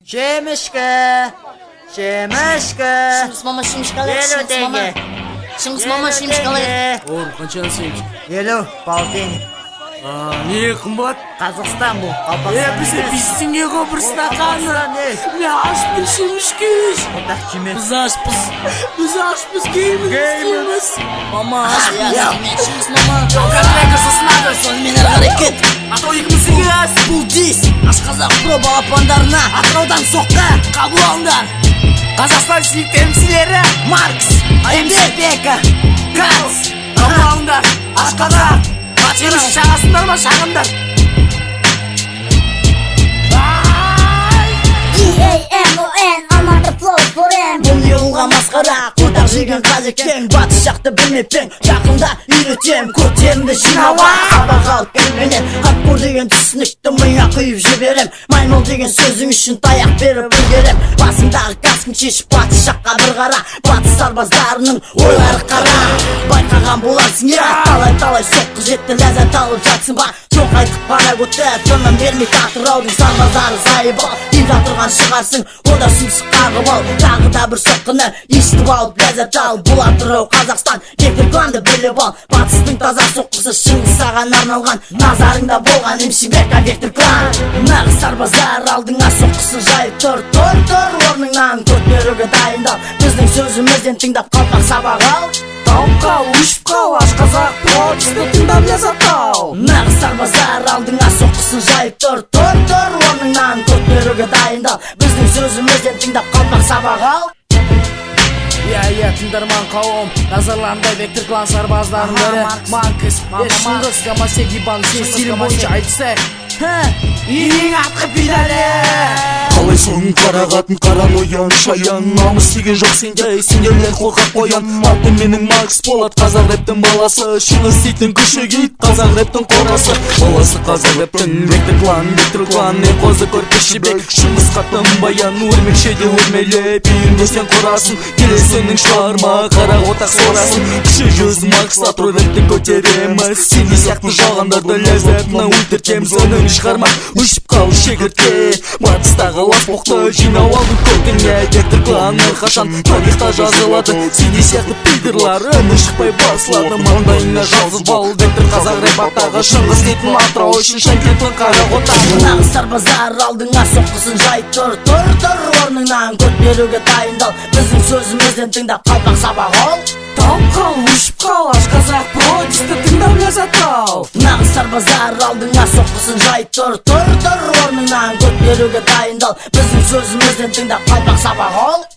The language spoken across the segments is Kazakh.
Шемішкі. Шыңғыс мама шемішкалай. Шыңғыс мама шемішкалай. Oğlum kaçan sevgi? Елу, полтинник. Ne kımbat? Қазақстан бұл. Bize pişsin ego bir stakanı. Ne aç pişirmiş ki? Отақ жеме. Biz açpız. Biz açpız gamers. Мама аш Ya. Шыңғыс мама. Kalkar kasasını alır. Сонымен әрекет. Ато 2008. Бұл дис Ашқазақ про балапандарына Атыраудан соққа қабыл алыңдар. Қазақстан сүйік темсілері. Маркс, Эмбека, Кац. Қабыл алыңдар. Ашқазақ. Батырыш шағасындар ма шағындар? D-A-M-O-N, Алматы flow for M. Бұл не ұлға масқара Қотақ жеген қазекең Батыс жақты білмеппен Жақында үйретем Көтерімді жинауа Сабақ алып келменен Хардкор деген түсінікті миға құйып жіберем Маймыл деген сөзің үшін таяқ беріп үлгерем Басыңдағы каскын шешіп батыс жаққа бір қара Батыс сарбаздарының ойлары қара Байқаған боларсың я Талай соққы жетті ләззат алып жатсың ба Соқайтып қара көтті Тыным бермей Атыраудың сарбаздары зайыбы Деп жатырған шығарсың Ода сұмсық қағып ал Тағы да бір соққыны естіп алып ләззат ал Бұл Атырау Қазақстан Вектор кланды біліп ал Батыстың таза соққысы Шыңғыс саған арналған Назарыңда болған Емшібека Вектор клан Нағыз сарбаздар алдыңа соққысын жайып тұр орныңнан көтеруге дайындал Біздің сөзімізден тыңдап қалпақ сабақ ал Тауып қал, ұшып қал, Ашқазақ прочисті тыңдап ләззат ал. Нағыз сарбаздар алдыңа соққысын жайып тұр орныңнан көтеруге дайындал Біздің сөзімізден тыңдап қалпақ сабақ ал Иә, тыңдарман қауым, назарларында Вектор клан сарбаздарының бірі Маркс, Шыңғыс, Гамасек Ибан, сен стилі бойынша айтса Ең атқы педалі Қалай соның қарағатын қараноян шаян Намыс деген жоқ сенде, сендерлер қорқақ қоян Аты менің Маркс Болат, қазақ рэптің баласы Шыңғыс дейтін күші кит, қазақ рэптің қорасы Баласы қазақ рэптің Вектор клан Не қозы көрпеш жібек Шыңғыс қаттым баян, өрмекше де өрмелеп Үйінде сен құрасың, келесінің шығарма Қара отақ сорасын, күші жүз Маркс Атырау рэпті көтереміз Сенде сияқты жалғандарды ләззатына өлтіртеміз Оның шығарма, ұшып қал шегіртке Батыстағы лас боқты жинау алдың көтіңе Вектор кланы қашан тарихта жазылады Сенде сияқты пидерлар үні шықпай басылады Маңдайыңа жазып ал Вектор қазақ рэп аттағы Шыңғыс дейтін Атырау үшін Шымкенттің қара отағы Нағыз сарбаздар алдыңа соққысын жайып тұр орныңнан көтеруге дайындал Біздің сөзімізден тыңдап қалпақ сабақ ал Тауып қал, ұшып қал, Ашқазақ прочисті тыңдап ләззат ал. Нағыз сарбаздар алдыңа соққысын жайып тұр орныңнан көтеруге дайындал Біздің сөзімізден тыңдап қалпақ сабақ ал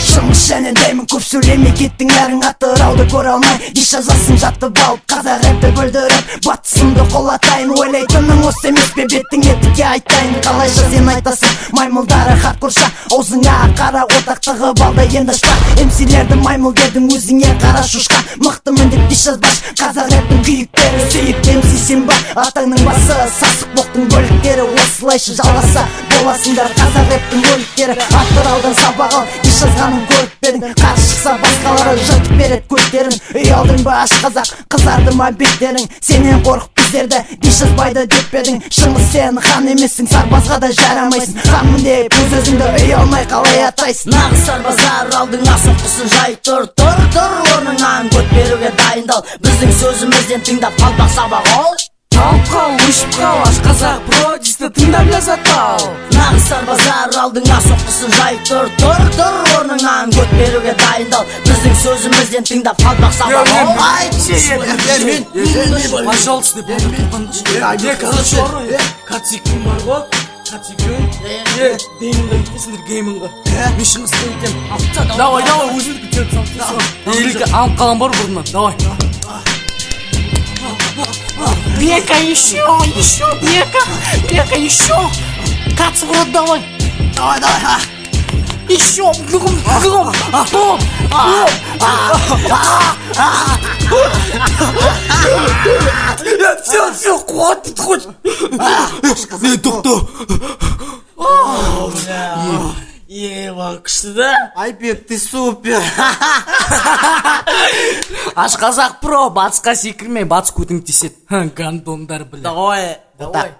Шыңғыс және деймін көп сөйлемей кеттің әрің Атырауды көре алмай еш жазасын жатып алып қазақ рэпті бүлдіріп батысымды қолатайын ойлайтының осы емес пе беттің етікке айтайын қалайша сен айтасың маймылдары хардкорша аузыңа қара отақ тығып алды енді шпа эмсилерді маймыл дедің өзіңе қара шошқа мықты міндет еш жазбаш қазақ рэптің күйіктері сүйікті эмси сен ба атаңның басы сасық боқтың бөліктері осылайша жалғаса боласыңдар қазақ рэптің бөліктері Атыраудан сабақ ал еш жазғаның көріп бердің қарсы шықса басқалары жыртып береді көздерін үй алдың ба Ашқазақ қызарды ма беттерің сенен қорқып біздерді еш жазбайды деп едің Шыңғыс сен хан емессің сарбазға да жарамайсың ханмын деп өз өзіңді үй алмай қалай атайсың Нағыз сарбаздар алдыңа соққысын жайып тұр орныңнан көтеруге дайындал Біздің сөзімізден тыңдап қалпақ сабақ ал Тауып қал, ұшып қал, Ашқазақ прочисті тыңдап ләззат ал. Нағыз сарбаздар алдыңа соққысын жайып тұр орныңнан көтеруге дайындал Біздің сөзімізден тыңдап қалпақ сабақ ал Пожалуйста, не, короче, Катсикун бар ғой Катсикун Деймінға кетесіңдер геймінға Мен Шыңғысты етем Давай, өзіңді көтеріп салып Елікі алып қалам бар бұрыннан, давай Бека, еще, Бека, еще Катсы в рот давай Еще, бегом Все, хватит хоть тоқта Ева, күшті да? Айбек, ты супер. Ашқазақ про, батысқа секірмей, батыс көтің тесет. Гандондар біле. Давай.